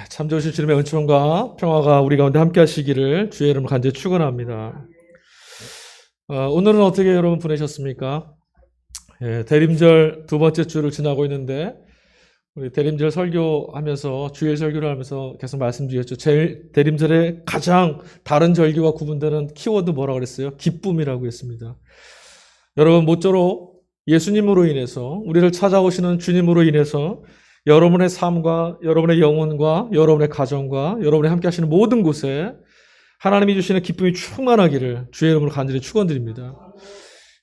참 좋으신 주님의 은총과 평화가 우리 가운데 함께 하시기를 주의 이름으로 간절히 축원합니다. 오늘은 어떻게 여러분 보내셨습니까? 대림절 두 번째 주를 지나고 있는데 우리 대림절 설교하면서 주일 설교를 하면서 계속 말씀드렸죠. 제일 대림절의 가장 다른 절기와 구분되는 키워드 뭐라고 그랬어요? 기쁨이라고 했습니다. 여러분 모쪼록 예수님으로 인해서 우리를 찾아오시는 주님으로 인해서 여러분의 삶과 여러분의 영혼과 여러분의 가정과 여러분이 함께 하시는 모든 곳에 하나님이 주시는 기쁨이 충만하기를 주의 이름으로 간절히 축원드립니다.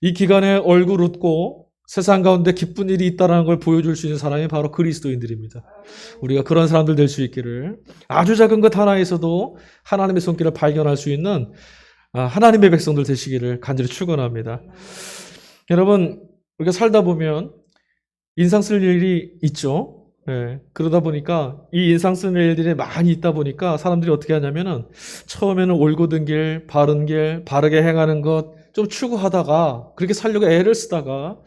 이 기간에 얼굴 웃고 세상 가운데 기쁜 일이 있다는 걸 보여줄 수 있는 사람이 바로 그리스도인들입니다. 우리가 그런 사람들 될 수 있기를 아주 작은 것 하나에서도 하나님의 손길을 발견할 수 있는 하나님의 백성들 되시기를 간절히 축원합니다. 여러분 우리가 살다 보면 인상 쓸 일이 있죠. 그러다 보니까 이 인상 쓰는 일들이 많이 있다 보니까 사람들이 어떻게 하냐면은 처음에는 올곧은 길, 바른 길, 바르게 행하는 것 좀 추구하다가 그렇게 살려고 애를 쓰다가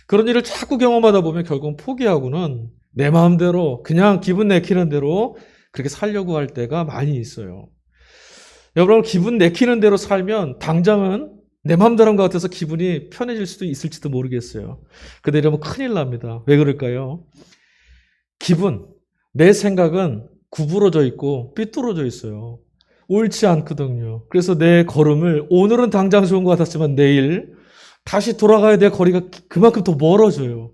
그런 일을 자꾸 경험하다 보면 결국은 포기하고는 내 마음대로 그냥 기분 내키는 대로 그렇게 살려고 할 때가 많이 있어요. 여러분 기분 내키는 대로 살면 당장은 내 마음대로 한 것 같아서 기분이 편해질 수도 있을지도 모르겠어요. 근데 이러면 큰일 납니다. 왜 그럴까요? 기분, 내 생각은 구부러져 있고 삐뚤어져 있어요. 옳지 않거든요. 그래서 내 걸음을 오늘은 당장 좋은 것 같았지만 내일 다시 돌아가야 될 거리가 그만큼 더 멀어져요.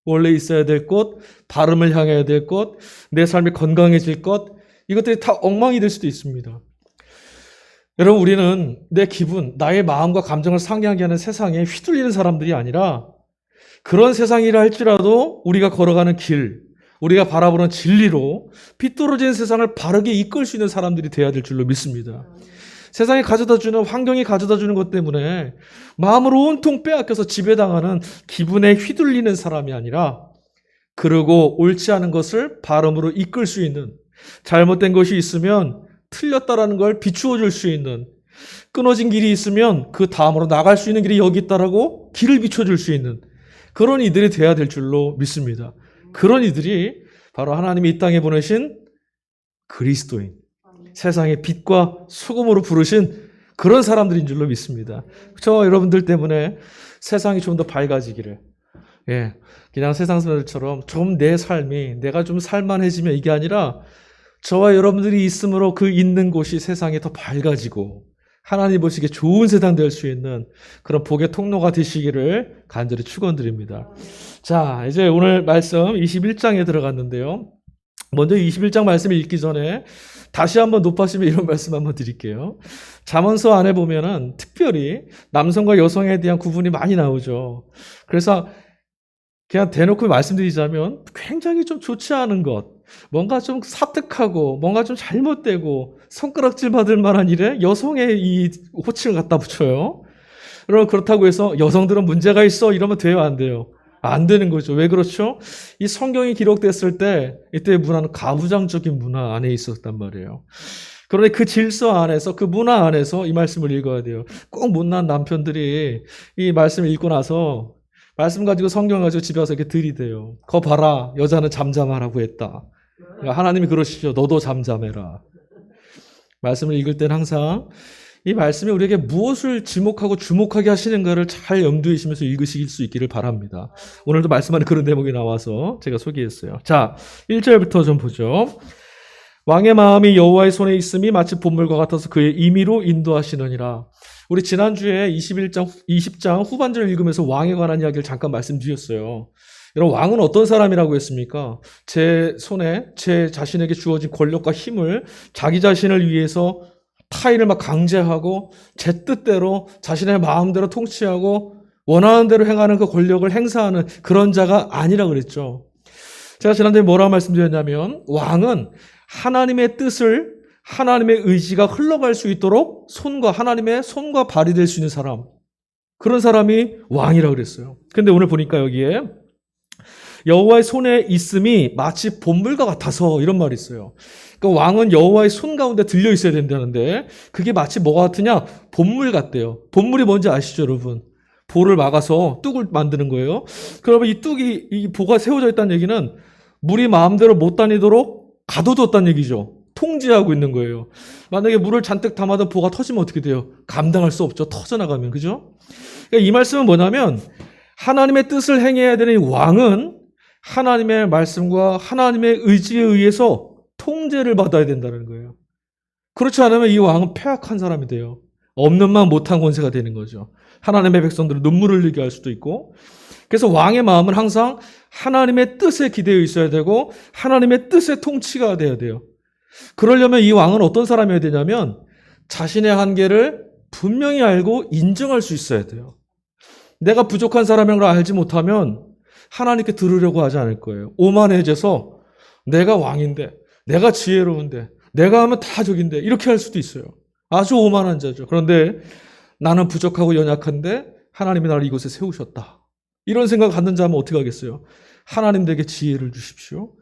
원래 있어야 될 곳, 바름을 향해야 될 곳, 내 삶이 건강해질 것, 이것들이 다 엉망이 될 수도 있습니다. 여러분 우리는 내 기분, 나의 마음과 감정을 상하게 하는 세상에 휘둘리는 사람들이 아니라 그런 세상이라 할지라도 우리가 걸어가는 길, 우리가 바라보는 진리로 삐뚤어진 세상을 바르게 이끌 수 있는 사람들이 되어야 될 줄로 믿습니다. 세상이 가져다주는, 환경이 가져다주는 것 때문에 마음을 온통 빼앗겨서 지배당하는 기분에 휘둘리는 사람이 아니라 그러고 옳지 않은 것을 바름으로 이끌 수 있는, 잘못된 것이 있으면 틀렸다라는 걸 비추어 줄 수 있는, 끊어진 길이 있으면 그 다음으로 나갈 수 있는 길이 여기 있다라고 길을 비춰 줄 수 있는 그런 이들이 되어야 될 줄로 믿습니다. 그런 이들이 바로 하나님이 이 땅에 보내신 그리스도인, 세상의 빛과 소금으로 부르신 그런 사람들인 줄로 믿습니다. 저 여러분들 때문에 세상이 좀 더 밝아지기를, 그냥 세상 사람들처럼 좀 내 삶이 내가 좀 살만해지면 이게 아니라 저와 여러분들이 있음으로 그 있는 곳이 세상이 더 밝아지고 하나님 보시기에 좋은 세상 될 수 있는 그런 복의 통로가 되시기를 간절히 축원드립니다. 자, 이제 오늘 말씀 21장에 들어갔는데요. 먼저 21장 말씀을 읽기 전에 다시 한번 높아지면 이런 말씀 한번 드릴게요. 잠언서 안에 보면은 특별히 남성과 여성에 대한 구분이 많이 나오죠. 그래서 그냥 대놓고 말씀드리자면 굉장히 좀 좋지 않은 것, 뭔가 좀 사특하고 뭔가 좀 잘못되고 손가락질 받을 만한 일에 여성의 이 호칭을 갖다 붙여요. 여러분 그렇다고 해서 여성들은 문제가 있어 이러면 돼요, 안 돼요? 안 되는 거죠. 왜 그렇죠? 이 성경이 기록됐을 때 이때 문화는 가부장적인 문화 안에 있었단 말이에요. 그런데 그 질서 안에서, 그 문화 안에서 이 말씀을 읽어야 돼요. 꼭 못난 남편들이 이 말씀을 읽고 나서 말씀 가지고 성경 가지고 집에 와서 이렇게 들이대요. 거 봐라, 여자는 잠잠하라고 했다. 하나님이 그러시죠. 너도 잠잠해라. 말씀을 읽을 때는 항상 이 말씀이 우리에게 무엇을 지목하고 주목하게 하시는가를 잘 염두에 두시면서 읽으실 수 있기를 바랍니다. 오늘도 말씀 안에 그런 대목이 나와서 제가 소개했어요. 자, 1절부터 좀 보죠. 왕의 마음이 여호와의 손에 있음이 마치 봇물과 같아서 그의 임의로 인도하시느니라. 우리 지난주에 20장 후반절을 읽으면서 왕에 관한 이야기를 잠깐 말씀드렸어요. 여러분 왕은 어떤 사람이라고 했습니까? 제 손에 제 자신에게 주어진 권력과 힘을 자기 자신을 위해서 타인을 막 강제하고 제 뜻대로 자신의 마음대로 통치하고 원하는 대로 행하는 그 권력을 행사하는 그런 자가 아니라 그랬죠. 제가 지난주에 뭐라고 말씀드렸냐면 왕은 하나님의 뜻을, 하나님의 의지가 흘러갈 수 있도록 하나님의 손과 발이 될 수 있는 사람, 그런 사람이 왕이라고 그랬어요. 근데 오늘 보니까 여기에 여호와의 손에 있음이 마치 봇물과 같아서 이런 말이 있어요. 그러니까 왕은 여호와의 손 가운데 들려 있어야 된다는데 그게 마치 뭐가 같으냐? 봇물 같대요. 봇물이 뭔지 아시죠, 여러분? 볼을 막아서 뚝을 만드는 거예요. 그러면 이 보가 세워져 있다는 얘기는 물이 마음대로 못 다니도록 가둬뒀다는 얘기죠. 통제하고 있는 거예요. 만약에 물을 잔뜩 담아도 보가 터지면 어떻게 돼요? 감당할 수 없죠. 터져나가면. 그죠? 그러니까 이 말씀은 뭐냐면 하나님의 뜻을 행해야 되는 왕은 하나님의 말씀과 하나님의 의지에 의해서 통제를 받아야 된다는 거예요. 그렇지 않으면 이 왕은 패악한 사람이 돼요. 없는 만 못한 권세가 되는 거죠. 하나님의 백성들을 눈물을 흘리게 할 수도 있고. 그래서 왕의 마음은 항상 하나님의 뜻에 기대어 있어야 되고 하나님의 뜻의 통치가 돼야 돼요. 그러려면 이 왕은 어떤 사람이어야 되냐면 자신의 한계를 분명히 알고 인정할 수 있어야 돼요. 내가 부족한 사람인 걸 알지 못하면 하나님께 들으려고 하지 않을 거예요. 오만해져서 내가 왕인데, 내가 지혜로운데, 내가 하면 다 적인데 이렇게 할 수도 있어요. 아주 오만한 자죠. 그런데 나는 부족하고 연약한데 하나님이 나를 이곳에 세우셨다. 이런 생각 갖는 자면 어떻게 하겠어요? 하나님 내게 지혜를 주십시오.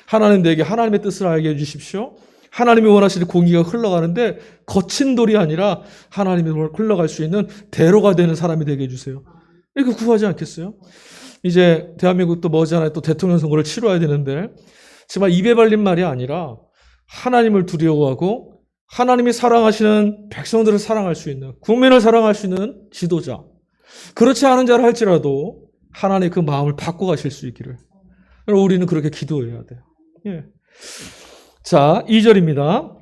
하나님 내게 하나님의 뜻을 알게 해주십시오. 하나님이 원하시는 공의가 흘러가는데 거친 돌이 아니라 하나님이 흘러갈 수 있는 대로가 되는 사람이 되게 해주세요. 이렇게 구하지 않겠어요? 이제 대한민국도 머지않아 또 대통령 선거를 치러야 되는데 정말 입에 발린 말이 아니라 하나님을 두려워하고 하나님이 사랑하시는 백성들을 사랑할 수 있는, 국민을 사랑할 수 있는 지도자, 그렇지 않은 자를 할지라도 하나님 그 마음을 바꿔가실 수 있기를. 우리는 그렇게 기도해야 돼요. 예. 자, 2절입니다.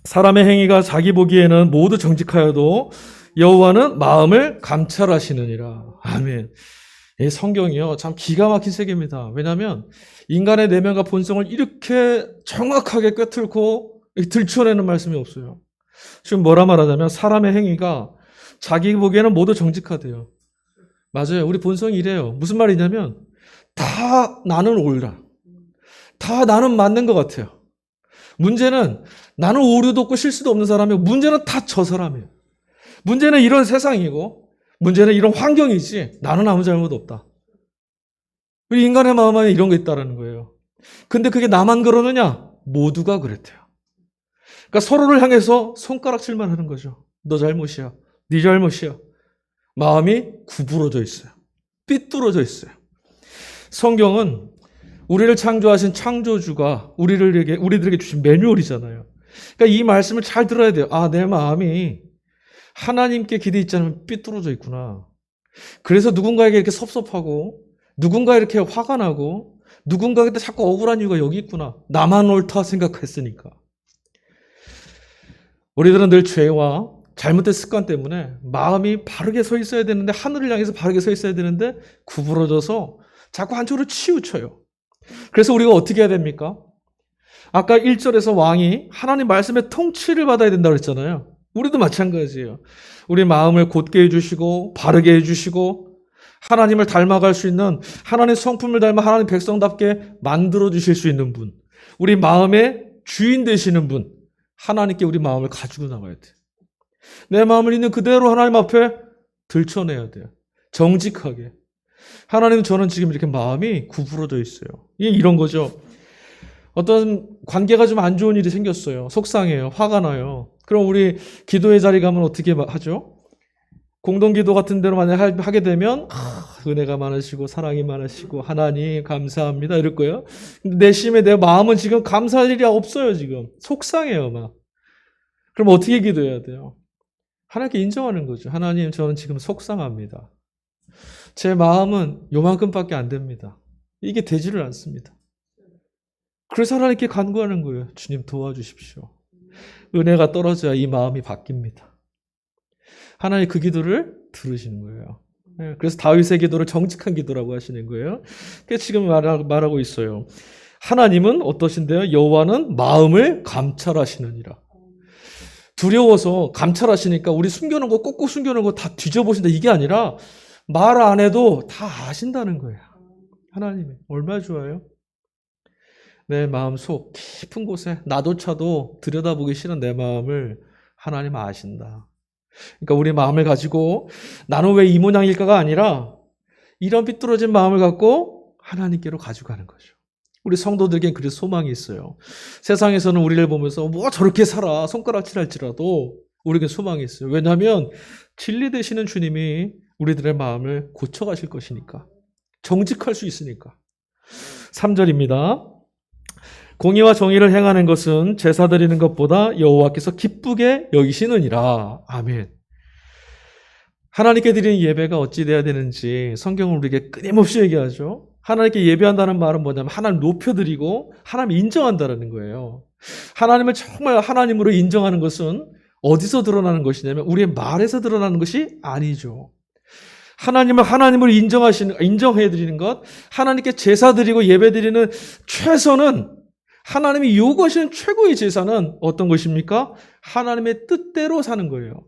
사람의 행위가 자기 보기에는 모두 정직하여도 여호와는 마음을 감찰하시느니라. 아멘. 이 성경이요, 참 기가 막힌 세계입니다. 왜냐하면 인간의 내면과 본성을 이렇게 정확하게 꿰뚫고 들춰내는 말씀이 없어요. 지금 뭐라 말하자면 사람의 행위가 자기 보기에는 모두 정직하대요. 맞아요. 우리 본성이 이래요. 무슨 말이냐면 다 나는 옳다. 다 나는 맞는 것 같아요. 문제는 나는 오류도 없고 실수도 없는 사람이고 문제는 다 저 사람이에요. 문제는 이런 세상이고 문제는 이런 환경이지 나는 아무 잘못 없다. 우리 인간의 마음 안에 이런 게 있다는 거예요. 근데 그게 나만 그러느냐? 모두가 그랬대요. 그러니까 서로를 향해서 손가락질만 하는 거죠. 너 잘못이야. 네 잘못이야. 마음이 구부러져 있어요. 삐뚤어져 있어요. 성경은 우리를 창조하신 창조주가 우리들에게 주신 매뉴얼이잖아요. 그러니까 이 말씀을 잘 들어야 돼요. 아, 내 마음이 하나님께 기대 있지 않으면 삐뚤어져 있구나. 그래서 누군가에게 이렇게 섭섭하고 누군가 이렇게 화가 나고 누군가에게 자꾸 억울한 이유가 여기 있구나. 나만 옳다 생각했으니까. 우리들은 늘 죄와 잘못된 습관 때문에 마음이 바르게 서 있어야 되는데 하늘을 향해서 바르게 서 있어야 되는데 구부러져서 자꾸 한쪽으로 치우쳐요. 그래서 우리가 어떻게 해야 됩니까? 아까 1절에서 왕이 하나님 말씀의 통치를 받아야 된다고 했잖아요. 우리도 마찬가지예요. 우리 마음을 곧게 해주시고 바르게 해주시고 하나님을 닮아갈 수 있는 하나님 성품을 닮아 하나님 백성답게 만들어주실 수 있는 분, 우리 마음의 주인 되시는 분, 하나님께 우리 마음을 가지고 나가야 돼요. 내 마음을 있는 그대로 하나님 앞에 들춰내야 돼요. 정직하게. 하나님, 저는 지금 이렇게 마음이 구부러져 있어요. 이런 거죠. 어떤 관계가 좀 안 좋은 일이 생겼어요. 속상해요. 화가 나요. 그럼 우리 기도의 자리 가면 어떻게 하죠? 공동기도 같은 데로 만약 하게 되면 은혜가 많으시고 사랑이 많으시고 하나님 감사합니다 이럴 거예요. 근데 내심에 내 마음은 지금 감사할 일이 없어요. 지금 속상해요 막. 그럼 어떻게 기도해야 돼요? 하나님께 인정하는 거죠. 하나님, 저는 지금 속상합니다. 제 마음은 요만큼밖에 안 됩니다. 이게 되지를 않습니다. 그래서 하나님께 간구하는 거예요. 주님 도와주십시오. 은혜가 떨어져야 이 마음이 바뀝니다. 하나님 그 기도를 들으시는 거예요. 그래서 다윗의 기도를 정직한 기도라고 하시는 거예요. 그래서 지금 말하고 있어요. 하나님은 어떠신데요? 여호와는 마음을 감찰하시느니라. 두려워서 감찰하시니까 우리 숨겨놓은 거 꼭꼭 숨겨놓은 거 다 뒤져보신다 이게 아니라 말 안 해도 다 아신다는 거예요. 하나님이 얼마나 좋아요? 내 마음 속 깊은 곳에 나조차도 들여다보기 싫은 내 마음을 하나님 아신다. 그러니까 우리 마음을 가지고 나는 왜 이 모양일까가 아니라 이런 삐뚤어진 마음을 갖고 하나님께로 가져가는 거죠. 우리 성도들에겐 그래서 소망이 있어요. 세상에서는 우리를 보면서 뭐 저렇게 살아 손가락질할지라도 우리에게 소망이 있어요. 왜냐하면 진리 되시는 주님이 우리들의 마음을 고쳐가실 것이니까. 정직할 수 있으니까. 3절입니다. 공의와 정의를 행하는 것은 제사 드리는 것보다 여호와께서 기쁘게 여기시느니라. 아멘. 하나님께 드리는 예배가 어찌 돼야 되는지 성경은 우리에게 끊임없이 얘기하죠. 하나님께 예배한다는 말은 뭐냐면 하나님 높여드리고 하나님 인정한다는 거예요. 하나님을 정말 하나님으로 인정하는 것은 어디서 드러나는 것이냐면 우리의 말에서 드러나는 것이 아니죠. 하나님을 하나님으로 인정해드리는 것, 하나님께 제사 드리고 예배 드리는 최선은 하나님이 요구하시는 최고의 제사는 어떤 것입니까? 하나님의 뜻대로 사는 거예요.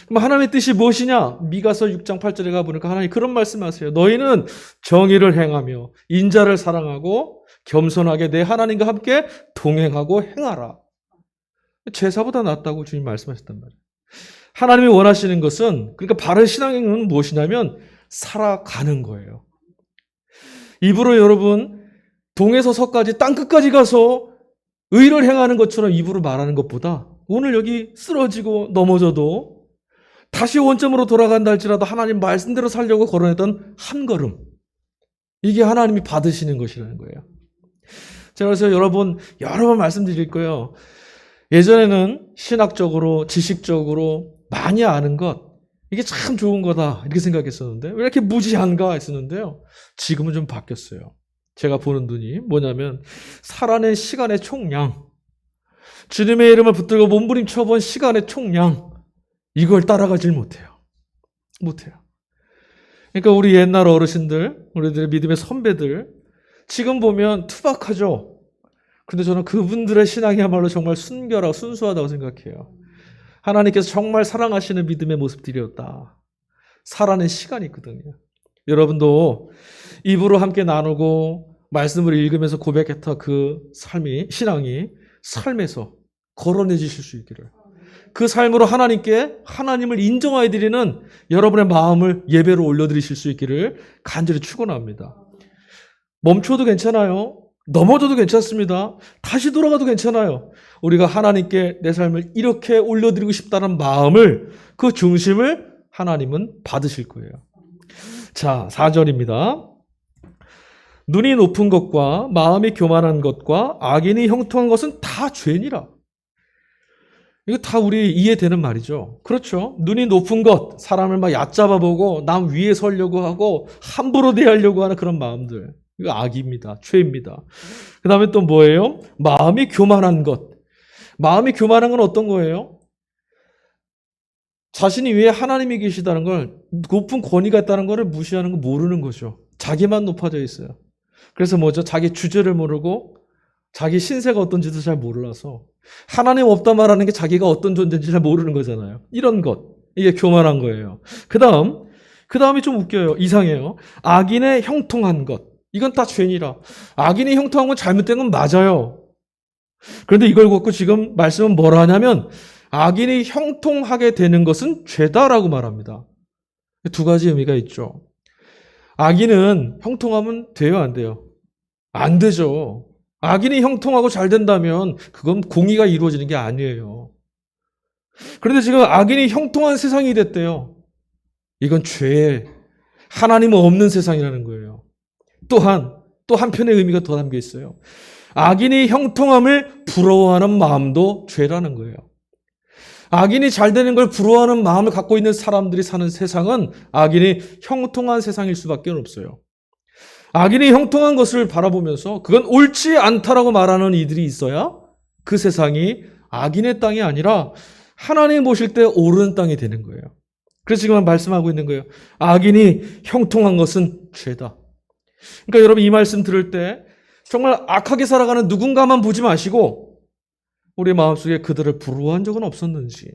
그럼 하나님의 뜻이 무엇이냐? 미가서 6장 8절에 가보니까 하나님 그런 말씀하세요. 너희는 정의를 행하며 인자를 사랑하고 겸손하게 내 하나님과 함께 동행하고 행하라. 제사보다 낫다고 주님 말씀하셨단 말이에요. 하나님이 원하시는 것은, 그러니까 바른 신앙행위는 무엇이냐면 살아가는 거예요. 입으로 여러분 동에서 서까지 땅끝까지 가서 의를 행하는 것처럼 입으로 말하는 것보다 오늘 여기 쓰러지고 넘어져도 다시 원점으로 돌아간다 할지라도 하나님 말씀대로 살려고 걸어냈던 한 걸음, 이게 하나님이 받으시는 것이라는 거예요. 제가 그래서 여러 번 말씀드릴 거예요. 예전에는 신학적으로 지식적으로 많이 아는 것, 이게 참 좋은 거다 이렇게 생각했었는데 왜 이렇게 무지한가 했었는데요. 지금은 좀 바뀌었어요. 제가 보는 눈이 뭐냐면 살아낸 시간의 총량, 주님의 이름을 붙들고 몸부림쳐본 시간의 총량, 이걸 따라가질 못해요. 그러니까 우리 옛날 어르신들, 우리들의 믿음의 선배들, 지금 보면 투박하죠. 근데 저는 그분들의 신앙이야말로 정말 순결하고 순수하다고 생각해요. 하나님께서 정말 사랑하시는 믿음의 모습들이었다. 살아낸 시간이 있거든요. 여러분도 입으로 함께 나누고 말씀을 읽으면서 고백했던 그 삶이, 신앙이 삶에서 걸어내주실 수 있기를, 그 삶으로 하나님을 인정하여 드리는 여러분의 마음을 예배로 올려드리실 수 있기를 간절히 축원합니다. 멈춰도 괜찮아요. 넘어져도 괜찮습니다. 다시 돌아가도 괜찮아요. 우리가 하나님께 내 삶을 이렇게 올려드리고 싶다는 마음을, 그 중심을 하나님은 받으실 거예요. 자, 4절입니다. 눈이 높은 것과 마음이 교만한 것과 악인이 형통한 것은 다 죄니라. 이거 다 우리 이해되는 말이죠. 그렇죠. 눈이 높은 것, 사람을 막 얕잡아 보고 남 위에 서려고 하고 함부로 대하려고 하는 그런 마음들, 이거 악입니다. 죄입니다. 그 다음에 또 뭐예요? 마음이 교만한 것. 마음이 교만한 건 어떤 거예요? 자신이 위에 하나님이 계시다는 걸, 높은 권위가 있다는 걸 무시하는 거, 모르는 거죠. 자기만 높아져 있어요. 그래서 뭐죠? 자기 주제를 모르고 자기 신세가 어떤지도 잘 몰라서 하나님 없다 말하는 게 자기가 어떤 존재인지 잘 모르는 거잖아요. 이런 것, 이게 교만한 거예요. 그 다음이 좀 웃겨요. 이상해요. 악인의 형통한 것, 이건 다 죄니라. 악인이 형통한 건 잘못된 건 맞아요. 그런데 이걸 갖고 지금 말씀은 뭐라 하냐면 악인이 형통하게 되는 것은 죄다라고 말합니다. 두 가지 의미가 있죠. 악인은 형통하면 돼요, 안 돼요? 안 되죠. 악인이 형통하고 잘 된다면 그건 공의가 이루어지는 게 아니에요. 그런데 지금 악인이 형통한 세상이 됐대요. 이건 죄에 하나님은 없는 세상이라는 거예요. 또한 또 한편의 의미가 더 담겨 있어요. 악인이 형통함을 부러워하는 마음도 죄라는 거예요. 악인이 잘 되는 걸 부러워하는 마음을 갖고 있는 사람들이 사는 세상은 악인이 형통한 세상일 수밖에 없어요. 악인이 형통한 것을 바라보면서 그건 옳지 않다라고 말하는 이들이 있어야 그 세상이 악인의 땅이 아니라 하나님 보실 때 옳은 땅이 되는 거예요. 그래서 지금 말씀하고 있는 거예요. 악인이 형통한 것은 죄다. 그러니까 여러분 이 말씀 들을 때 정말 악하게 살아가는 누군가만 보지 마시고 우리 마음속에 그들을 부러워한 적은 없었는지,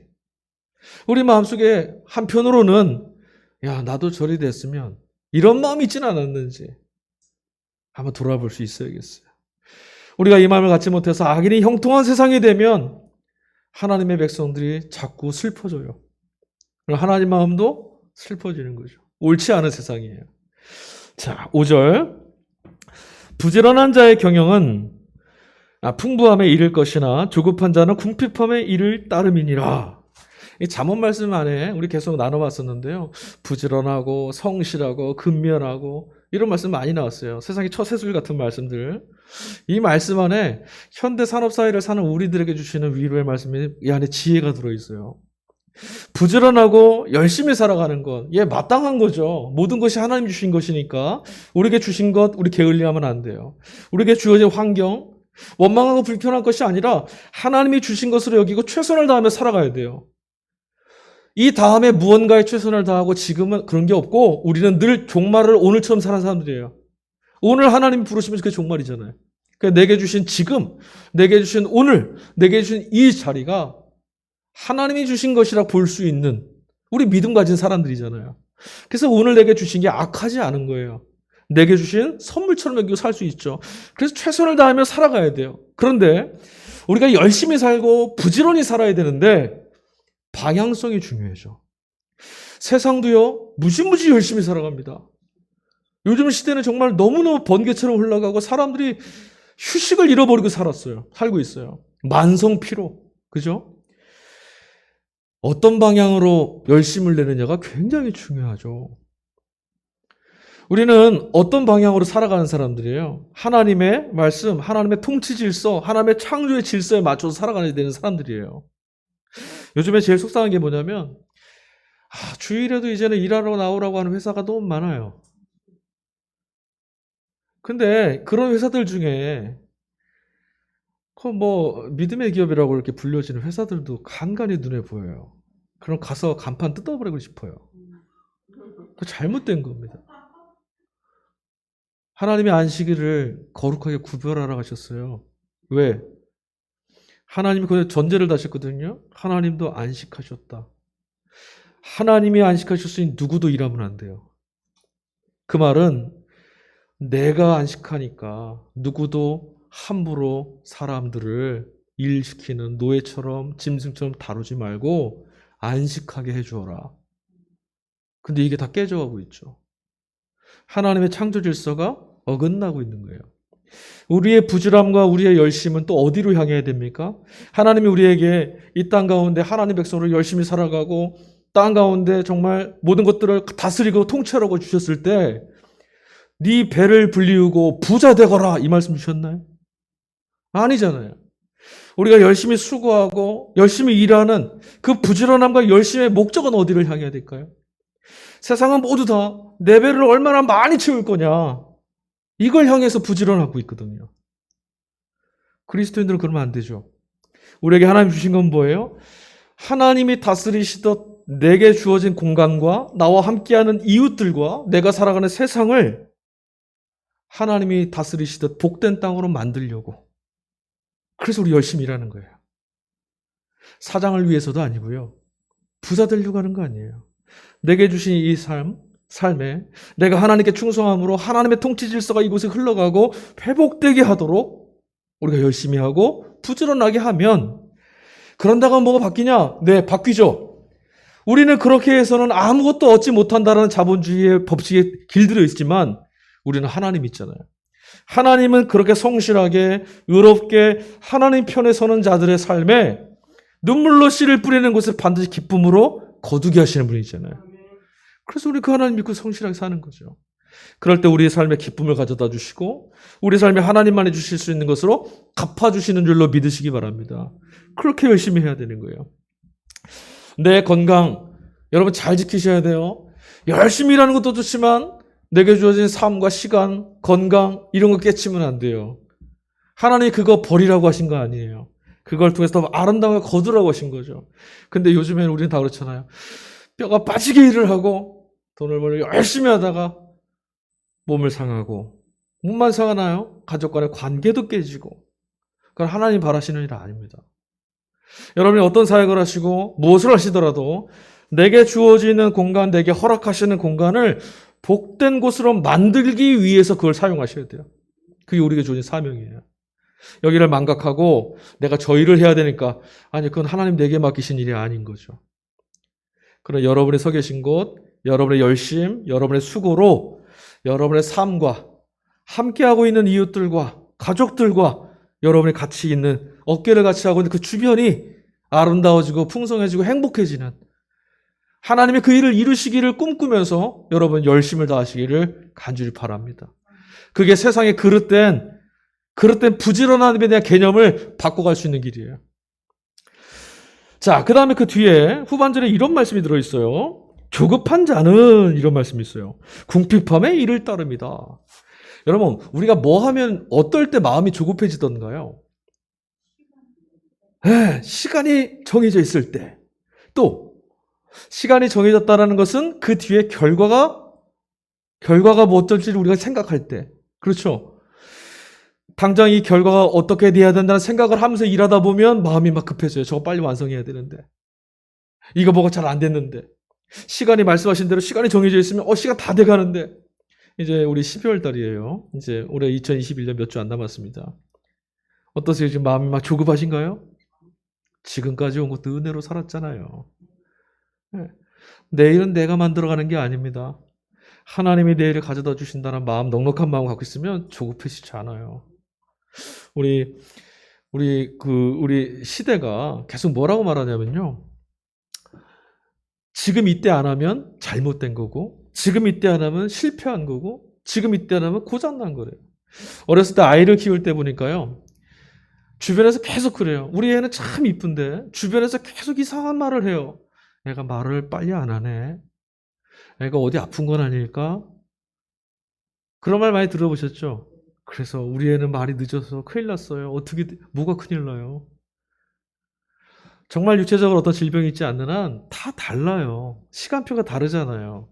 우리 마음속에 한편으로는 야 나도 저리 됐으면 이런 마음이 있진 않았는지 한번 돌아볼 수 있어야겠어요. 우리가 이 마음을 갖지 못해서 악인이 형통한 세상이 되면 하나님의 백성들이 자꾸 슬퍼져요. 하나님 마음도 슬퍼지는 거죠. 옳지 않은 세상이에요. 자, 5절. 부지런한 자의 경영은 풍부함에 이를 것이나 조급한 자는 궁핍함에 이를 따름이니라. 이 잠언 말씀 안에 우리 계속 나눠봤었는데요. 부지런하고 성실하고 근면하고 이런 말씀 많이 나왔어요. 세상의 처세술 같은 말씀들. 이 말씀 안에 현대 산업 사회를 사는 우리들에게 주시는 위로의 말씀이 이 안에 지혜가 들어있어요. 부지런하고 열심히 살아가는 것, 예, 마땅한 거죠. 모든 것이 하나님 주신 것이니까 우리에게 주신 것 우리 게을리하면 안 돼요. 우리에게 주어진 환경, 원망하고 불편한 것이 아니라 하나님이 주신 것으로 여기고 최선을 다하며 살아가야 돼요. 이 다음에 무언가에 최선을 다하고 지금은 그런 게 없고 우리는 늘 종말을 오늘처럼 사는 사람들이에요. 오늘 하나님이 부르시면서 그게 종말이잖아요. 그러니까 내게 주신 지금, 내게 주신 오늘, 내게 주신 이 자리가 하나님이 주신 것이라 볼 수 있는 우리 믿음 가진 사람들이잖아요. 그래서 오늘 내게 주신 게 악하지 않은 거예요. 내게 주신 선물처럼 여기고 살 수 있죠. 그래서 최선을 다하며 살아가야 돼요. 그런데 우리가 열심히 살고 부지런히 살아야 되는데 방향성이 중요해져. 세상도요, 무지무지 열심히 살아갑니다. 요즘 시대는 정말 너무너무 번개처럼 흘러가고 사람들이 휴식을 잃어버리고 살고 있어요. 만성 피로. 그죠? 어떤 방향으로 열심을 내느냐가 굉장히 중요하죠. 우리는 어떤 방향으로 살아가는 사람들이에요? 하나님의 말씀, 하나님의 통치 질서, 하나님의 창조의 질서에 맞춰서 살아가야 되는 사람들이에요. 요즘에 제일 속상한 게 뭐냐면 주일에도 이제는 일하러 나오라고 하는 회사가 너무 많아요. 근데 그런 회사들 중에 믿음의 기업이라고 이렇게 불려지는 회사들도 간간히 눈에 보여요. 그럼 가서 간판 뜯어버리고 싶어요. 그 잘못된 겁니다. 하나님의 안식일을 거룩하게 구별하라 하셨어요. 왜? 하나님이 그 전제를 다셨거든요. 하나님도 안식하셨다. 하나님이 안식하셨으니 누구도 일하면 안 돼요. 그 말은 내가 안식하니까 누구도 함부로 사람들을 일시키는 노예처럼 짐승처럼 다루지 말고 안식하게 해주어라. 근데 이게 다 깨져가고 있죠. 하나님의 창조 질서가 어긋나고 있는 거예요. 우리의 부지런함과 우리의 열심은 또 어디로 향해야 됩니까? 하나님이 우리에게 이 땅 가운데 하나님 백성으로 열심히 살아가고 땅 가운데 정말 모든 것들을 다스리고 통치하라고 주셨을 때 네 배를 불리우고 부자 되거라 이 말씀 주셨나요? 아니잖아요. 우리가 열심히 수고하고 열심히 일하는 그 부지런함과 열심의 목적은 어디를 향해야 될까요? 세상은 모두 다 내 배를 얼마나 많이 채울 거냐 이걸 향해서 부지런하고 있거든요. 그리스도인들은 그러면 안 되죠. 우리에게 하나님 주신 건 뭐예요? 하나님이 다스리시던 내게 주어진 공간과 나와 함께하는 이웃들과 내가 살아가는 세상을 하나님이 다스리시듯 복된 땅으로 만들려고. 그래서 우리 열심히 일하는 거예요. 사장을 위해서도 아니고요. 부자 되려고 하는 거 아니에요. 내게 주신 이 삶에 내가 하나님께 충성함으로 하나님의 통치 질서가 이곳에 흘러가고 회복되게 하도록 우리가 열심히 하고 부지런하게 하면 그런다고 뭐가 바뀌냐? 네, 바뀌죠. 우리는 그렇게 해서는 아무것도 얻지 못한다는 자본주의의 법칙에 길들여 있지만 우리는 하나님 있잖아요. 하나님은 그렇게 성실하게 의롭게 하나님 편에 서는 자들의 삶에 눈물로 씨를 뿌리는 것을 반드시 기쁨으로 거두게 하시는 분이잖아요. 그래서 우리 그 하나님 믿고 성실하게 사는 거죠. 그럴 때 우리의 삶에 기쁨을 가져다 주시고 우리 삶에 하나님만이 주실 수 있는 것으로 갚아주시는 줄로 믿으시기 바랍니다. 그렇게 열심히 해야 되는 거예요. 내 건강 여러분 잘 지키셔야 돼요. 열심히 일하는 것도 좋지만 내게 주어진 삶과 시간, 건강 이런 거 깨치면 안 돼요. 하나님이 그거 버리라고 하신 거 아니에요. 그걸 통해서 더 아름다움을 거두라고 하신 거죠. 근데 요즘에는 우리는 다 그렇잖아요. 뼈가 빠지게 일을 하고 돈을 벌려 열심히 하다가 몸을 상하고 몸만 상하나요? 가족 간의 관계도 깨지고 그건 하나님 바라시는 일 아닙니다. 여러분이 어떤 사역을 하시고 무엇을 하시더라도 내게 주어지는 공간, 내게 허락하시는 공간을 복된 곳으로 만들기 위해서 그걸 사용하셔야 돼요. 그게 우리에게 주어진 사명이에요. 여기를 망각하고 내가 저 일을 해야 되니까 아니 그건 하나님 내게 맡기신 일이 아닌 거죠. 그러나 여러분이 서 계신 곳, 여러분의 열심, 여러분의 수고로 여러분의 삶과 함께하고 있는 이웃들과 가족들과 여러분이 같이 있는 어깨를 같이 하고 있는 그 주변이 아름다워지고 풍성해지고 행복해지는 하나님이 그 일을 이루시기를 꿈꾸면서 여러분 열심을 다하시기를 간절히 바랍니다. 그게 세상에 그릇된 그럴 땐 부지런함에 대한 개념을 바꿔갈 수 있는 길이에요. 자, 그 다음에 그 뒤에 후반절에 이런 말씀이 들어있어요. 조급한 자는 이런 말씀이 있어요. 궁핍함에 이를 따릅니다. 여러분, 우리가 뭐 하면 어떨 때 마음이 조급해지던가요? 시간이 정해져 있을 때. 또 시간이 정해졌다는 것은 그 뒤에 결과가 뭐 어떨지를 우리가 생각할 때. 그렇죠? 당장 이 결과가 어떻게 돼야 된다는 생각을 하면서 일하다 보면 마음이 막 급해져요. 저거 빨리 완성해야 되는데. 이거 뭐가 잘 안 됐는데. 시간이 말씀하신 대로 시간이 정해져 있으면 시간 다 돼가는데. 이제 우리 12월 달이에요. 이제 올해 2021년 몇 주 안 남았습니다. 어떠세요? 지금 마음이 막 조급하신가요? 지금까지 온 것도 은혜로 살았잖아요. 내일은 내가 만들어가는 게 아닙니다. 하나님이 내일을 가져다 주신다는 마음, 넉넉한 마음 갖고 있으면 조급해지지 않아요. 우리 시대가 계속 뭐라고 말하냐면요. 지금 이때 안 하면 잘못된 거고, 지금 이때 안 하면 실패한 거고, 지금 이때 안 하면 고장난 거래요. 어렸을 때 아이를 키울 때 보니까요. 주변에서 계속 그래요. 우리 애는 참 이쁜데 주변에서 계속 이상한 말을 해요. 애가 말을 빨리 안 하네. 애가 어디 아픈 건 아닐까? 그런 말 많이 들어보셨죠? 그래서 우리 애는 말이 늦어서 큰일 났어요. 뭐가 큰일 나요? 정말 육체적으로 어떤 질병이 있지 않는 한 다 달라요. 시간표가 다르잖아요.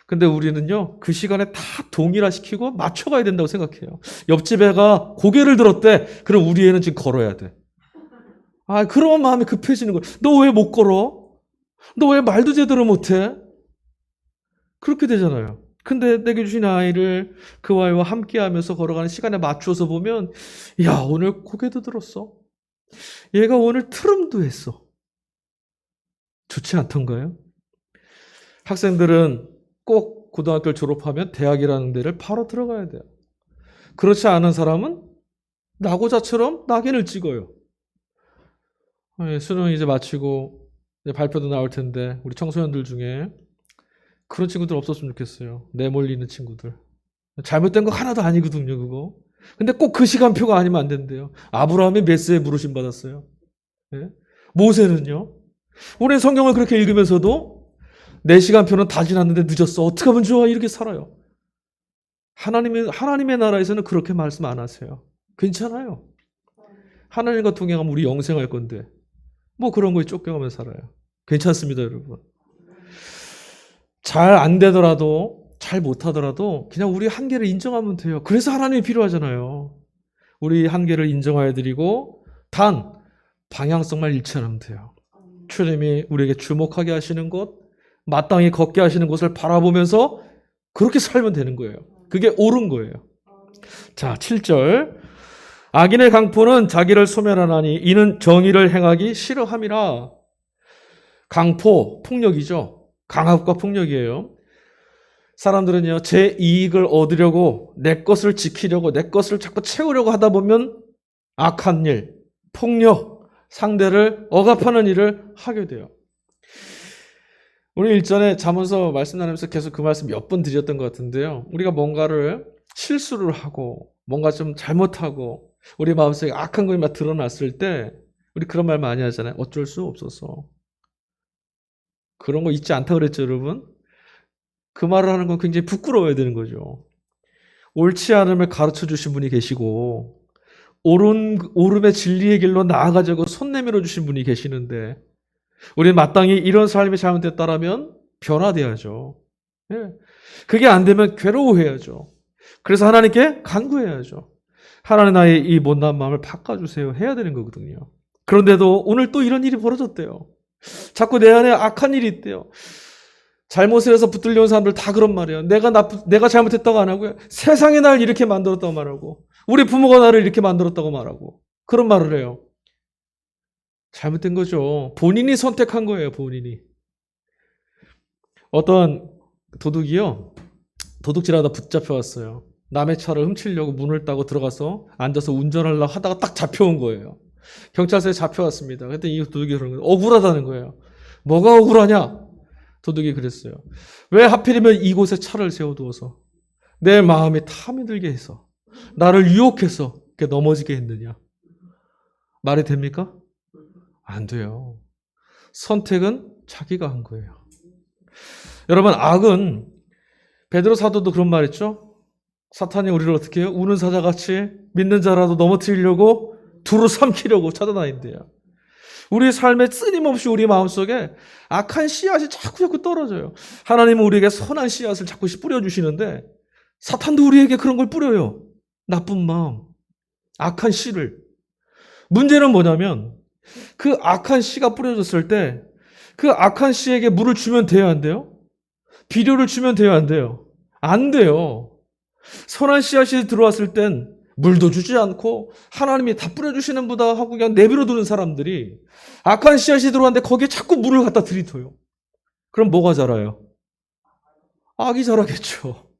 근데 우리는요, 그 시간에 다 동일화시키고 맞춰가야 된다고 생각해요. 옆집 애가 고개를 들었대. 그럼 우리 애는 지금 걸어야 돼. 그러면 마음이 급해지는 거야. 너 왜 못 걸어? 너 왜 말도 제대로 못해? 그렇게 되잖아요. 근데 내게 주신 아이를 그 아이와 함께 하면서 걸어가는 시간에 맞추어서 보면, 야, 오늘 고개도 들었어. 얘가 오늘 트름도 했어. 좋지 않던가요? 학생들은 꼭 고등학교를 졸업하면 대학이라는 데를 바로 들어가야 돼요. 그렇지 않은 사람은 낙오자처럼 낙인을 찍어요. 수능 이제 마치고 이제 발표도 나올 텐데 우리 청소년들 중에 그런 친구들 없었으면 좋겠어요. 내몰리는 친구들. 잘못된 거 하나도 아니거든요, 그거. 근데 꼭 그 시간표가 아니면 안 된대요. 아브라함이 몇 세에 부르심 받았어요? 네? 모세는요? 우리 성경을 그렇게 읽으면서도 내 시간표는 다 지났는데 늦었어. 어떻게 하면 좋아? 이렇게 살아요. 하나님의 나라에서는 그렇게 말씀 안 하세요. 괜찮아요. 하나님과 동행하면 우리 영생할 건데 뭐 그런 거에 쫓겨가면 살아요. 괜찮습니다, 여러분. 잘 안 되더라도 잘 못하더라도 그냥 우리 한계를 인정하면 돼요. 그래서 하나님이 필요하잖아요. 우리 한계를 인정하여 드리고 단 방향성만 일치하면 돼요. 주님이 우리에게 주목하게 하시는 것, 마땅히 걷게 하시는 곳을 바라보면서 그렇게 살면 되는 거예요. 그게 옳은 거예요. 자, 7절. 악인의 강포는 자기를 소멸하나니 이는 정의를 행하기 싫어함이라. 강포, 폭력이죠. 강압과 폭력이에요. 사람들은요, 제 이익을 얻으려고 내 것을 지키려고 내 것을 자꾸 채우려고 하다 보면 악한 일, 폭력, 상대를 억압하는 일을 하게 돼요. 우리 일전에 잠언서 말씀 나누면서 계속 그 말씀 몇 번 드렸던 것 같은데요. 우리가 뭔가를 실수를 하고 뭔가 좀 잘못하고 우리 마음속에 악한 것이 막 드러났을 때 우리 그런 말 많이 하잖아요. 어쩔 수 없어서. 그런 거 있지 않다 그랬죠, 여러분? 그 말을 하는 건 굉장히 부끄러워야 되는 거죠. 옳지 않음을 가르쳐 주신 분이 계시고 옳음의 진리의 길로 나아가자고 손 내밀어 주신 분이 계시는데 우리는 마땅히 이런 삶이 잘못됐다라면 변화돼야죠. 예. 그게 안 되면 괴로워해야죠. 그래서 하나님께 간구해야죠. 하나님 나의 이 못난 마음을 바꿔주세요. 해야 되는 거거든요. 그런데도 오늘 또 이런 일이 벌어졌대요. 자꾸 내 안에 악한 일이 있대요. 잘못을 해서 붙들려 온 사람들 다 그런 말이에요. 내가 잘못했다고 안 하고요. 세상이 날 이렇게 만들었다고 말하고 우리 부모가 나를 이렇게 만들었다고 말하고 그런 말을 해요. 잘못된 거죠. 본인이 선택한 거예요, 본인이. 어떤 도둑이요. 도둑질하다 붙잡혀왔어요. 남의 차를 훔치려고 문을 따고 들어가서 앉아서 운전하려고 하다가 딱 잡혀온 거예요. 경찰서에 잡혀왔습니다. 그때 이 도둑이 그런 거예요. 억울하다는 거예요. 뭐가 억울하냐? 도둑이 그랬어요. 왜 하필이면 이곳에 차를 세워두어서 내 마음에 탐이 들게 해서 나를 유혹해서 그게 넘어지게 했느냐? 말이 됩니까? 안 돼요. 선택은 자기가 한 거예요. 여러분, 악은 베드로 사도도 그런 말 했죠? 사탄이 우리를 어떻게 해요? 우는 사자같이 믿는 자라도 넘어뜨리려고 두루 삼키려고 찾아다닌대요. 우리의 삶에 끊임없이 우리 마음속에 악한 씨앗이 자꾸 떨어져요. 하나님은 우리에게 선한 씨앗을 자꾸 뿌려주시는데 사탄도 우리에게 그런 걸 뿌려요. 나쁜 마음, 악한 씨를. 문제는 뭐냐면 그 악한 씨가 뿌려졌을 때 그 악한 씨에게 물을 주면 돼요, 안 돼요? 비료를 주면 돼요, 안 돼요? 안 돼요. 선한 씨앗이 들어왔을 땐 물도 주지 않고 하나님이 다 뿌려주시는 보다 하고 그냥 내버려 두는 사람들이 악한 씨앗이 들어왔는데 거기에 자꾸 물을 갖다 들이둬요. 그럼 뭐가 자라요? 악이 자라겠죠.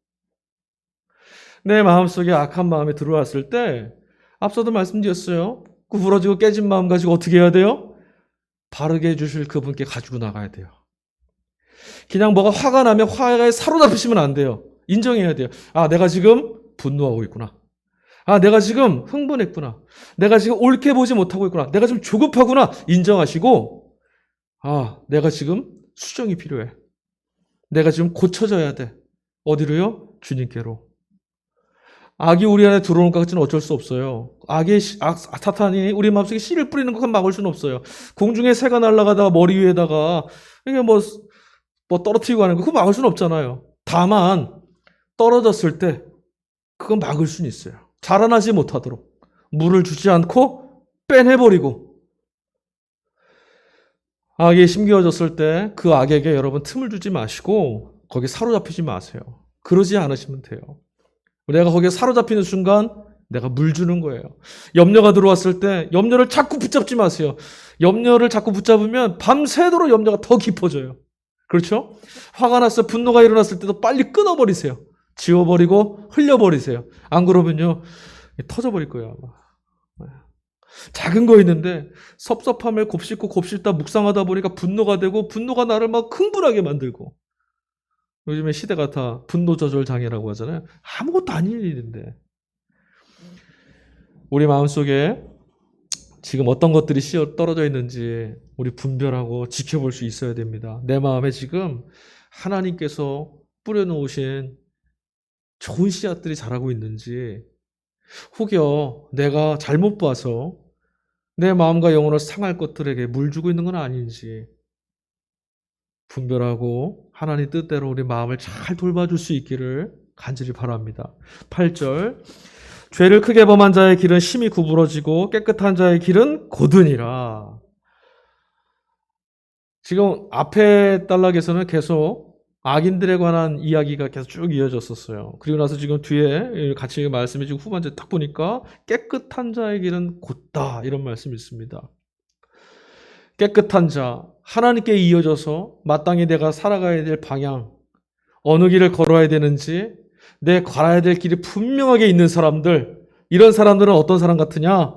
내 마음속에 악한 마음이 들어왔을 때 앞서도 말씀드렸어요. 구부러지고 깨진 마음 가지고 어떻게 해야 돼요? 바르게 해주실 그분께 가지고 나가야 돼요. 그냥 뭐가 화가 나면 화에 사로잡히시면 안 돼요. 인정해야 돼요. 아, 내가 지금 분노하고 있구나. 아, 내가 지금 흥분했구나. 내가 지금 옳게 보지 못하고 있구나. 내가 좀 조급하구나. 인정하시고, 아, 내가 지금 수정이 필요해. 내가 지금 고쳐져야 돼. 어디로요? 주님께로. 악이 우리 안에 들어오는 것까지는 어쩔 수 없어요. 사탄이 우리 마음속에 씨를 뿌리는 것은 막을 수는 없어요. 공중에 새가 날아가다가 머리 위에다가 이게 뭐 떨어뜨리고 하는 거 그거 막을 수는 없잖아요. 다만 떨어졌을 때 그건 막을 수는 있어요. 자라나지 못하도록 물을 주지 않고 빼내버리고 악에 심겨졌을 때 그 악에게 여러분 틈을 주지 마시고 거기 사로잡히지 마세요. 그러지 않으시면 돼요. 내가 거기에 사로잡히는 순간 내가 물 주는 거예요. 염려가 들어왔을 때 염려를 자꾸 붙잡지 마세요. 염려를 자꾸 붙잡으면 밤새도록 염려가 더 깊어져요. 그렇죠? 화가 났어 분노가 일어났을 때도 빨리 끊어버리세요. 지워버리고 흘려버리세요. 안 그러면요 터져버릴 거예요. 아마. 작은 거 있는데 섭섭함을 곱씹고 곱씹다 묵상하다 보니까 분노가 되고 분노가 나를 막 흥분하게 만들고 요즘에 시대가 다 분노 조절 장애라고 하잖아요. 아무것도 아닌 일인데 우리 마음속에 지금 어떤 것들이 씨어 떨어져 있는지 우리 분별하고 지켜볼 수 있어야 됩니다. 내 마음에 지금 하나님께서 뿌려놓으신 좋은 씨앗들이 자라고 있는지 혹여 내가 잘못 봐서 내 마음과 영혼을 상할 것들에게 물 주고 있는 건 아닌지 분별하고 하나님 뜻대로 우리 마음을 잘 돌봐줄 수 있기를 간절히 바랍니다. 8절 죄를 크게 범한 자의 길은 심히 구부러지고 깨끗한 자의 길은 곧으니라. 지금 앞에 단락에서는 계속 악인들에 관한 이야기가 계속 쭉 이어졌었어요. 그리고 나서 지금 뒤에 같이 말씀해 주고 후반절 딱 보니까 깨끗한 자의 길은 곧다 이런 말씀이 있습니다. 깨끗한 자, 하나님께 이어져서 마땅히 내가 살아가야 될 방향, 어느 길을 걸어야 되는지 내 걸어야 될 길이 분명하게 있는 사람들, 이런 사람들은 어떤 사람 같으냐?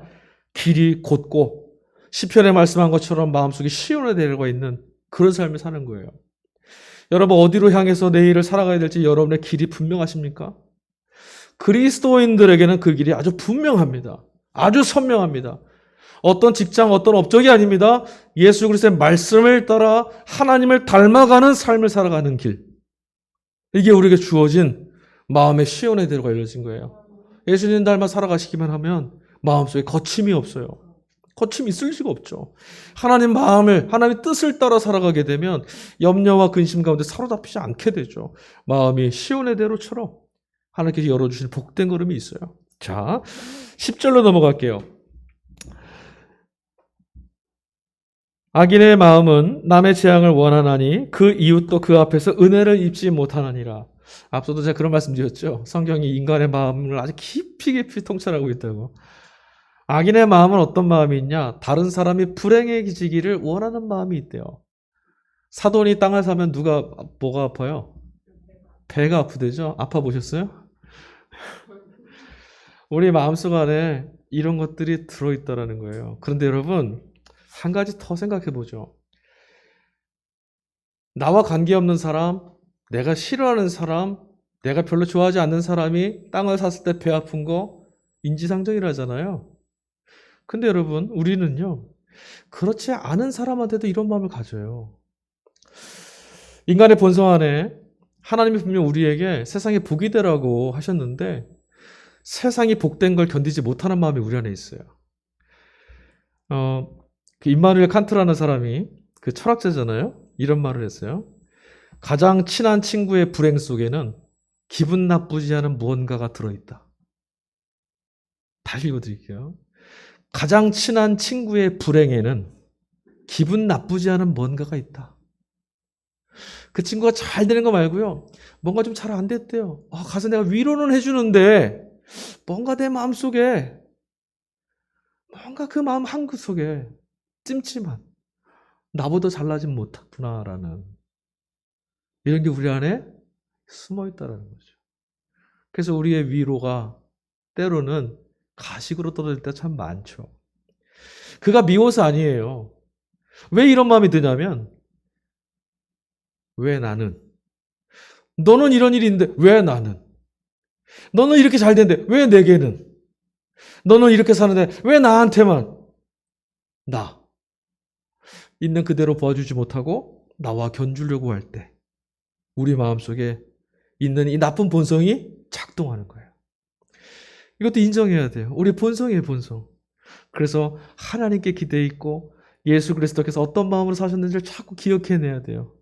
길이 곧고 시편에 말씀한 것처럼 마음속에 시온의 대로가 있는 그런 삶을 사는 거예요. 여러분 어디로 향해서 내일을 살아가야 될지 여러분의 길이 분명하십니까? 그리스도인들에게는 그 길이 아주 분명합니다. 아주 선명합니다. 어떤 직장, 어떤 업적이 아닙니다. 예수 그리스도의 말씀을 따라 하나님을 닮아가는 삶을 살아가는 길. 이게 우리에게 주어진 마음의 시온의 대로가 열려진 거예요. 예수님 닮아 살아가시기만 하면 마음속에 거침이 없어요. 거침이 있을 수가 없죠. 하나님 마음을, 하나님의 뜻을 따라 살아가게 되면 염려와 근심 가운데 사로잡히지 않게 되죠. 마음이 시온의 대로처럼 하나님께서 열어주신 복된 걸음이 있어요. 자, 10절로 넘어갈게요. 악인의 마음은 남의 재앙을 원하나니 그 이웃도 그 앞에서 은혜를 입지 못하나니라. 앞서도 제가 그런 말씀 드렸죠. 성경이 인간의 마음을 아주 깊이 통찰하고 있다고. 악인의 마음은 어떤 마음이 있냐? 다른 사람이 불행해지기를 원하는 마음이 있대요. 사돈이 땅을 사면 뭐가 아파요? 배가 아프대죠? 아파 보셨어요? 우리 마음속 안에 이런 것들이 들어있다라는 거예요. 그런데 여러분 한 가지 더 생각해 보죠. 나와 관계없는 사람, 내가 싫어하는 사람, 내가 별로 좋아하지 않는 사람이 땅을 샀을 때 배 아픈 거 인지상정이라잖아요. 근데 여러분, 우리는요, 그렇지 않은 사람한테도 이런 마음을 가져요. 인간의 본성 안에 하나님이 분명 우리에게 세상에 복이 되라고 하셨는데 세상이 복된 걸 견디지 못하는 마음이 우리 안에 있어요. 그 임마누엘 칸트라는 사람이 그 철학자잖아요. 이런 말을 했어요. 가장 친한 친구의 불행 속에는 기분 나쁘지 않은 무언가가 들어있다. 다시 읽어드릴게요. 가장 친한 친구의 불행에는 기분 나쁘지 않은 뭔가가 있다. 그 친구가 잘 되는 거 말고요. 뭔가 좀 잘 안 됐대요. 가서 내가 위로는 해주는데 뭔가 내 마음속에 뭔가 그 마음 한구석에 찜찜한 나보다 잘나진 못하구나라는 이런 게 우리 안에 숨어 있다는 거죠. 그래서 우리의 위로가 때로는 가식으로 떨어질 때 참 많죠. 그가 미워서 아니에요. 왜 이런 마음이 드냐면 왜 나는? 너는 이런 일이 있는데 왜 나는? 너는 이렇게 잘 되는데 왜 내게는? 너는 이렇게 사는데 왜 나한테만? 나. 있는 그대로 도와주지 못하고 나와 견주려고 할 때 우리 마음속에 있는 이 나쁜 본성이 작동하는 거예요. 이것도 인정해야 돼요. 우리 본성이에요, 본성. 그래서 하나님께 기대해 있고 예수 그리스도께서 어떤 마음으로 사셨는지를 자꾸 기억해내야 돼요.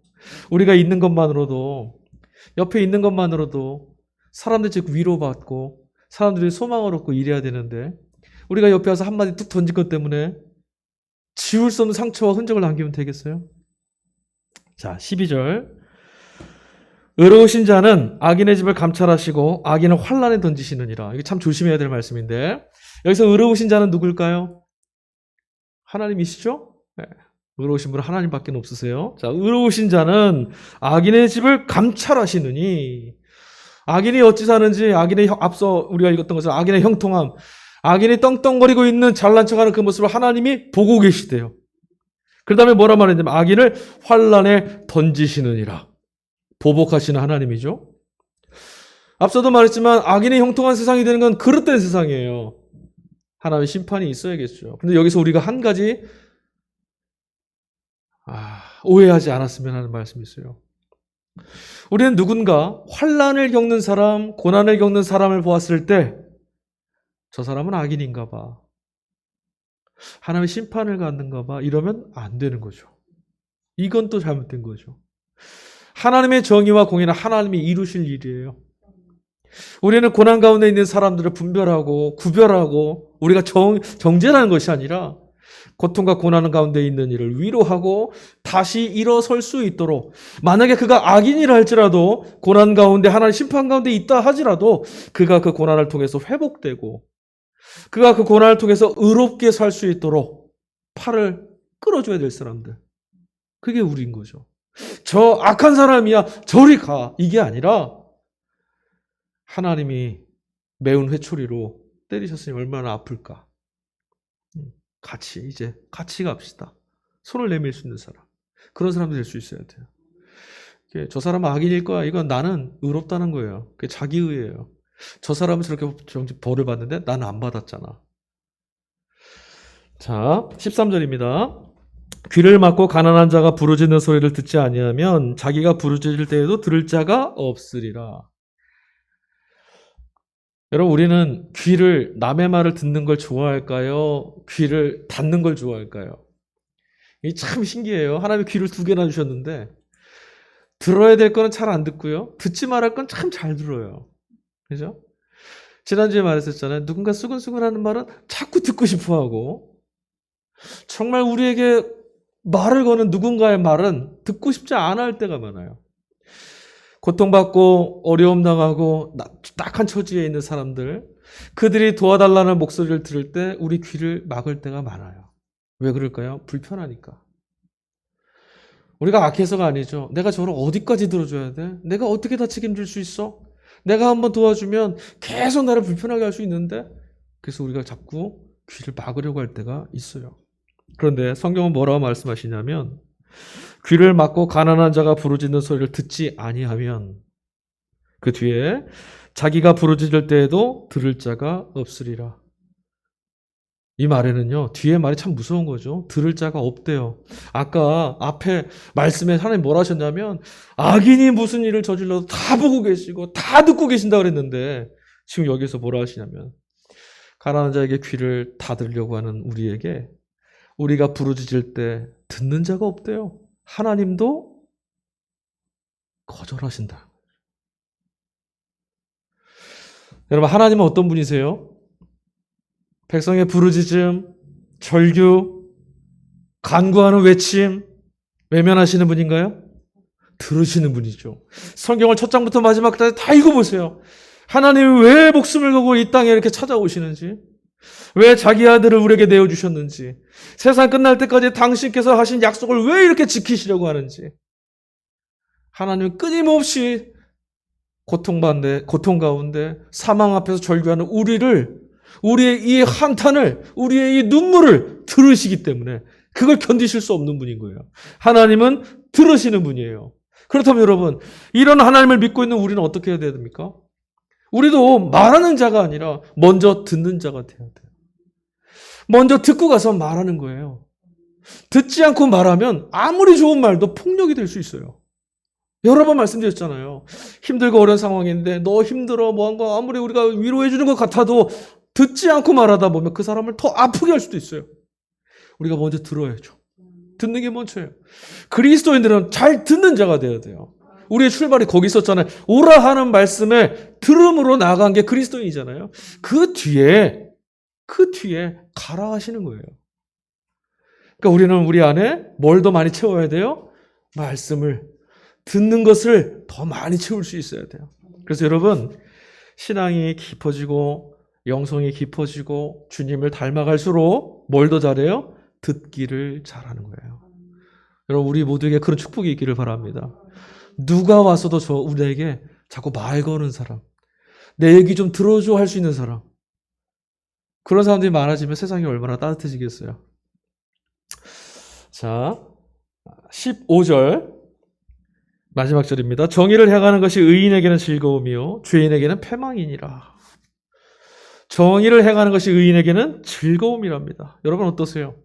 우리가 있는 것만으로도 옆에 있는 것만으로도 사람들이 지금 위로받고 사람들이 소망을 얻고 이래야 되는데 우리가 옆에 와서 한마디 뚝 던진 것 때문에 지울 수 없는 상처와 흔적을 남기면 되겠어요? 자, 12절. 의로우신 자는 악인의 집을 감찰하시고 악인은 환란에 던지시느니라. 이게 참 조심해야 될 말씀인데 여기서 의로우신 자는 누굴까요? 하나님이시죠? 네. 의로우신 분은 하나님밖에 없으세요. 자, 의로우신 자는 악인의 집을 감찰하시느니 악인이 어찌 사는지 악인의 앞서 우리가 읽었던 것처럼 악인의 형통함 악인이 떵떵거리고 있는 잘난 척하는 그 모습을 하나님이 보고 계시대요. 그 다음에 뭐라 말했냐면 악인을 환란에 던지시느니라. 보복하시는 하나님이죠. 앞서도 말했지만 악인이 형통한 세상이 되는 건 그릇된 세상이에요. 하나님의 심판이 있어야겠죠. 근데 여기서 우리가 한 가지 오해하지 않았으면 하는 말씀이 있어요. 우리는 누군가 환난을 겪는 사람, 고난을 겪는 사람을 보았을 때 저 사람은 악인인가 봐. 하나님의 심판을 받는가 봐. 이러면 안 되는 거죠. 이건 또 잘못된 거죠. 하나님의 정의와 공의는 하나님이 이루실 일이에요. 우리는 고난 가운데 있는 사람들을 분별하고 구별하고 우리가 정죄하는 것이 아니라 고통과 고난 가운데 있는 이를 위로하고 다시 일어설 수 있도록 만약에 그가 악인이라 할지라도 고난 가운데 하나님 심판 가운데 있다 하지라도 그가 그 고난을 통해서 회복되고 그가 그 고난을 통해서 의롭게 살 수 있도록 팔을 끌어줘야 될 사람들. 그게 우리인 거죠. 저 악한 사람이야 저리 가 이게 아니라 하나님이 매운 회초리로 때리셨으니 얼마나 아플까. 같이 갑시다. 손을 내밀 수 있는 사람. 그런 사람도 될 수 있어야 돼요. 저 사람은 악인일 거야. 이건 나는 의롭다는 거예요. 그게 자기의예요. 저 사람은 저렇게 벌을 받는데 나는 안 받았잖아. 자, 13절입니다. 귀를 막고 가난한 자가 부르짖는 소리를 듣지 아니하면 자기가 부르짖을 때에도 들을 자가 없으리라. 여러분 우리는 귀를 남의 말을 듣는 걸 좋아할까요? 귀를 닫는 걸 좋아할까요? 이게 참 신기해요. 하나님이 귀를 2개나 주셨는데 들어야 될 거는 잘 안 듣고요. 듣지 말할 건 참 잘 들어요. 그죠? 지난주에 말했었잖아요. 누군가 수근수근하는 말은 자꾸 듣고 싶어하고 정말 우리에게 말을 거는 누군가의 말은 듣고 싶지 않아 할 때가 많아요. 고통받고 어려움 당하고 딱한 처지에 있는 사람들 그들이 도와달라는 목소리를 들을 때 우리 귀를 막을 때가 많아요. 왜 그럴까요? 불편하니까. 우리가 악해서가 아니죠. 내가 저를 어디까지 들어줘야 돼? 내가 어떻게 다 책임질 수 있어? 내가 한번 도와주면 계속 나를 불편하게 할 수 있는데 그래서 우리가 자꾸 귀를 막으려고 할 때가 있어요. 그런데 성경은 뭐라고 말씀하시냐면 귀를 막고 가난한 자가 부르짖는 소리를 듣지 아니하면 그 뒤에 자기가 부르짖을 때에도 들을 자가 없으리라. 이 말에는요, 뒤에 말이 참 무서운 거죠. 들을 자가 없대요. 아까 앞에 말씀에 하나님 뭐라 하셨냐면 악인이 무슨 일을 저질러도 다 보고 계시고 다 듣고 계신다 그랬는데 지금 여기서 뭐라 하시냐면 가난한 자에게 귀를 닫으려고 하는 우리에게 우리가 부르짖을 때 듣는 자가 없대요. 하나님도 거절하신다. 여러분, 하나님은 어떤 분이세요? 백성의 부르짖음, 절규, 간구하는 외침 외면하시는 분인가요? 들으시는 분이죠. 성경을 첫 장부터 마지막까지 다 읽어보세요. 하나님이 왜 목숨을 걸고 이 땅에 이렇게 찾아오시는지, 왜 자기 아들을 우리에게 내어주셨는지, 세상 끝날 때까지 당신께서 하신 약속을 왜 이렇게 지키시려고 하는지, 하나님은 끊임없이 고통 가운데 사망 앞에서 절규하는 우리의 이 한탄을, 우리의 이 눈물을 들으시기 때문에 그걸 견디실 수 없는 분인 거예요. 하나님은 들으시는 분이에요. 그렇다면 여러분, 이런 하나님을 믿고 있는 우리는 어떻게 해야 됩니까? 우리도 말하는 자가 아니라 먼저 듣는 자가 돼야 돼요. 먼저 듣고 가서 말하는 거예요. 듣지 않고 말하면 아무리 좋은 말도 폭력이 될 수 있어요. 여러 번 말씀드렸잖아요. 힘들고 어려운 상황인데 너 힘들어 뭐한거 아무리 우리가 위로해 주는 것 같아도 듣지 않고 말하다 보면 그 사람을 더 아프게 할 수도 있어요. 우리가 먼저 들어야죠. 듣는 게 먼저예요. 그리스도인들은 잘 듣는 자가 되어야 돼요. 우리의 출발이 거기 있었잖아요. 오라 하는 말씀에 들음으로 나간 게 그리스도인이잖아요. 그 뒤에 가라 하시는 거예요. 그러니까 우리는 우리 안에 뭘 더 많이 채워야 돼요? 말씀을, 듣는 것을 더 많이 채울 수 있어야 돼요. 그래서 여러분, 신앙이 깊어지고 영성이 깊어지고 주님을 닮아갈수록 뭘 더 잘해요? 듣기를 잘하는 거예요. 여러분, 우리 모두에게 그런 축복이 있기를 바랍니다. 누가 와서도 우리에게 자꾸 말 거는 사람, 내 얘기 좀 들어줘 할 수 있는 사람, 그런 사람들이 많아지면 세상이 얼마나 따뜻해지겠어요. 자, 15절 마지막 절입니다. 정의를 행하는 것이 의인에게는 즐거움이요 죄인에게는 패망이니라. 정의를 행하는 것이 의인에게는 즐거움이랍니다. 여러분 어떠세요?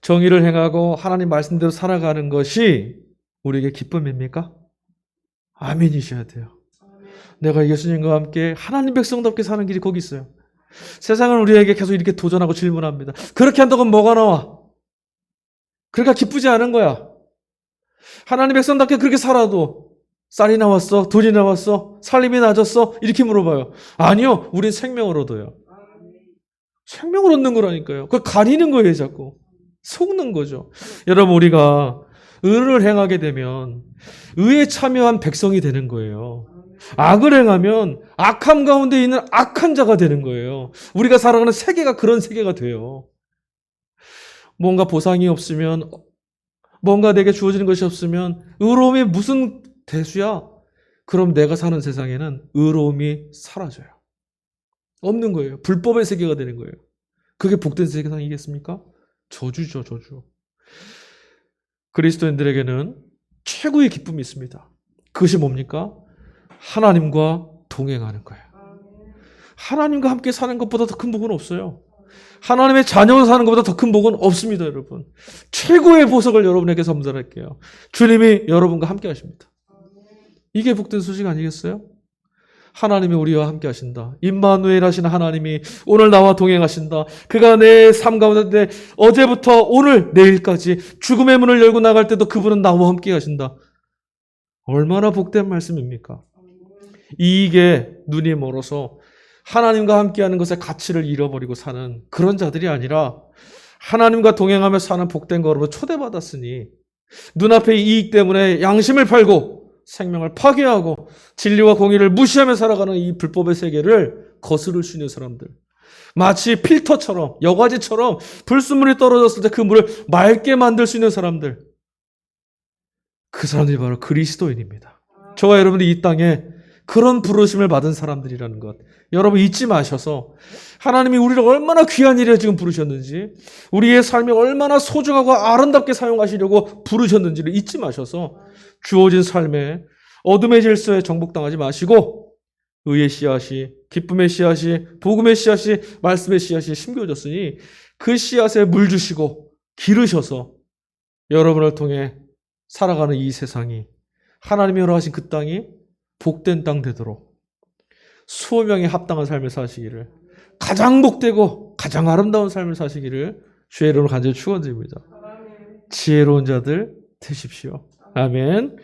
정의를 행하고 하나님 말씀대로 살아가는 것이 우리에게 기쁨입니까? 아멘이셔야 돼요. 내가 예수님과 함께 하나님 백성답게 사는 길이 거기 있어요. 세상은 우리에게 계속 이렇게 도전하고 질문합니다. 그렇게 한다고 뭐가 나와? 그러니까 기쁘지 않은 거야. 하나님 백성답게 그렇게 살아도 쌀이 나왔어? 돈이 나왔어? 살림이 나아졌어? 이렇게 물어봐요. 아니요. 우린 생명을 얻어요. 생명을 얻는 거라니까요. 그걸 가리는 거예요, 자꾸. 속는 거죠. 여러분, 우리가 의를 행하게 되면 의에 참여한 백성이 되는 거예요. 악을 행하면 악함 가운데 있는 악한 자가 되는 거예요. 우리가 살아가는 세계가 그런 세계가 돼요. 뭔가 보상이 없으면, 뭔가 내게 주어지는 것이 없으면 의로움이 무슨 대수야? 그럼 내가 사는 세상에는 의로움이 사라져요. 없는 거예요. 불법의 세계가 되는 거예요. 그게 복된 세상이겠습니까? 저주죠, 저주. 그리스도인들에게는 최고의 기쁨이 있습니다. 그것이 뭡니까? 하나님과 동행하는 거예요. 하나님과 함께 사는 것보다 더 큰 복은 없어요. 하나님의 자녀로 사는 것보다 더 큰 복은 없습니다, 여러분. 최고의 보석을 여러분에게 선물할게요. 주님이 여러분과 함께 하십니다. 이게 복된 소식 아니겠어요? 하나님이 우리와 함께 하신다. 임마누엘 하시는 하나님이 오늘 나와 동행하신다. 그가 내 삶 가운데 어제부터 오늘 내일까지 죽음의 문을 열고 나갈 때도 그분은 나와 함께 하신다. 얼마나 복된 말씀입니까? 이익에 눈이 멀어서 하나님과 함께하는 것의 가치를 잃어버리고 사는 그런 자들이 아니라 하나님과 동행하며 사는 복된 거로 초대받았으니 눈앞의 이익 때문에 양심을 팔고 생명을 파괴하고 진리와 공의를 무시하며 살아가는 이 불법의 세계를 거스를 수 있는 사람들, 마치 필터처럼 여과지처럼 불순물이 떨어졌을 때 그 물을 맑게 만들 수 있는 사람들, 그 사람들이 바로 그리스도인입니다. 저와 여러분들이 이 땅에 그런 부르심을 받은 사람들이라는 것 여러분 잊지 마셔서 하나님이 우리를 얼마나 귀한 일에 지금 부르셨는지, 우리의 삶이 얼마나 소중하고 아름답게 사용하시려고 부르셨는지를 잊지 마셔서 주어진 삶에 어둠의 질서에 정복당하지 마시고 의의 씨앗이, 기쁨의 씨앗이, 복음의 씨앗이, 말씀의 씨앗이 심겨졌으니 그 씨앗에 물 주시고 기르셔서 여러분을 통해 살아가는 이 세상이, 하나님이 허락하신 그 땅이 복된 땅 되도록 수호명에 합당한 삶을 사시기를, 가장 복되고 가장 아름다운 삶을 사시기를 주의 이름으로 간절히 축원드립니다. 지혜로운 자들 되십시오. 아멘.